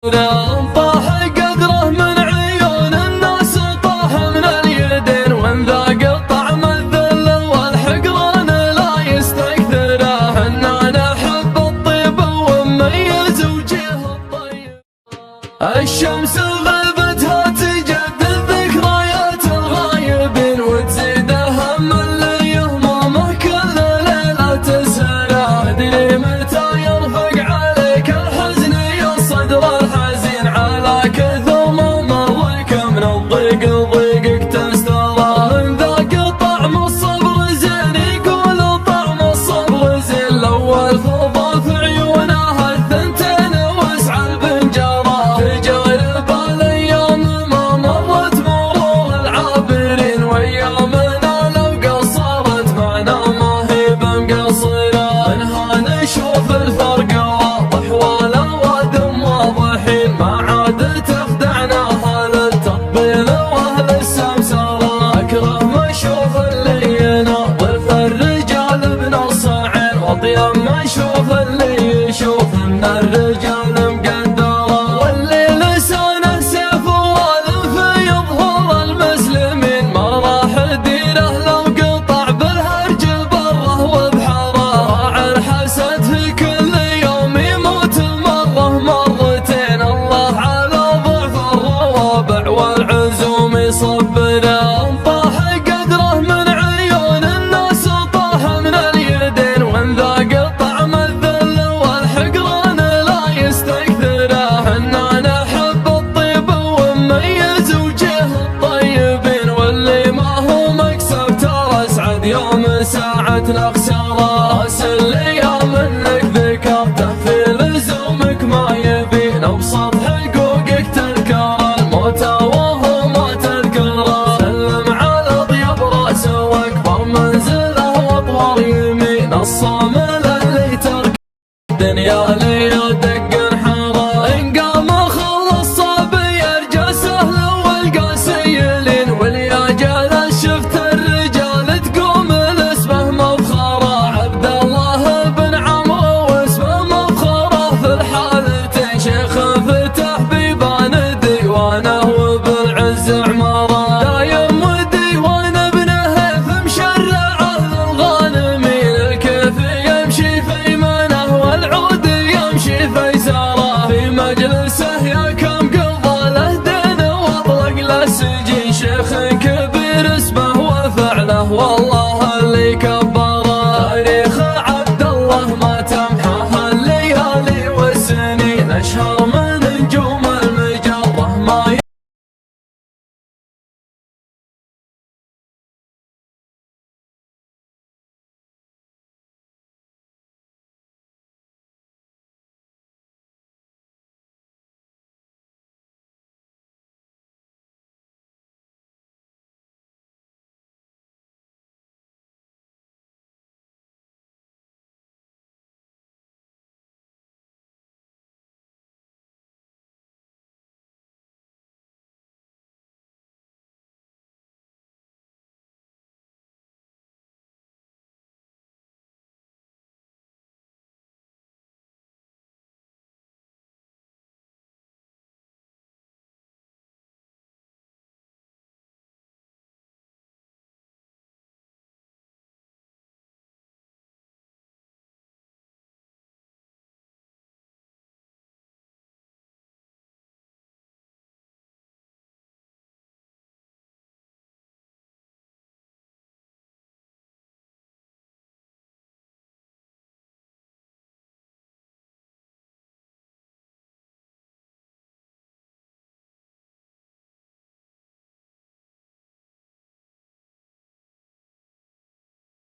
طاح قدره من عيون الناس، طاح من اليدين، وان ذاق طعم الذل والحقران لا يستكثره. انا نحب الطيب ومميز وجيه الطيب. الشمس غيبتها تجدد ذكريات الغايبين، وتزيد هم اللي يهمومه كل ليلة تسهره. ادري متى يرفق عليك الحزن يا صدر الحزين، على كثر ما مرك من الضيق ضيقك تستره. من ذاق طعم الصبر زين، يقول طعم الصبر زين، لو الفضا في عيونها الثنتين وسع البنجره. تجارب الايام ما مرت مرور العابرين، وايامنا لو قصرت معنا ما هي بمقصره. منها نشوف الفرق واضح والاوادم واضحين، ما عاد تخدعنا اهل التطبيل واهل السمسره. اكره ما اشوف اللي يناظر في الرجال بنص عين، واطيب ما اشوف اللي يشوف ان الرجال مقدره. واللي لسانه سيف والف في ظهور المسلمين، ما راح ديره لو قطع بالهرج بره وبحره. راعي الحسد في كل يوم يموت مره مرتين، الله على ضعف الروابع والعزوم يصبره. طاح قدره من عيون الناس، طاح من اليدين، وان ذاق طعم الذل والحقران لا يستكثره. انا نحب الطيب ومميز وجيه الطيبين، واللي ما هو مكسب ترى اسعد يوم ساعة نخسره.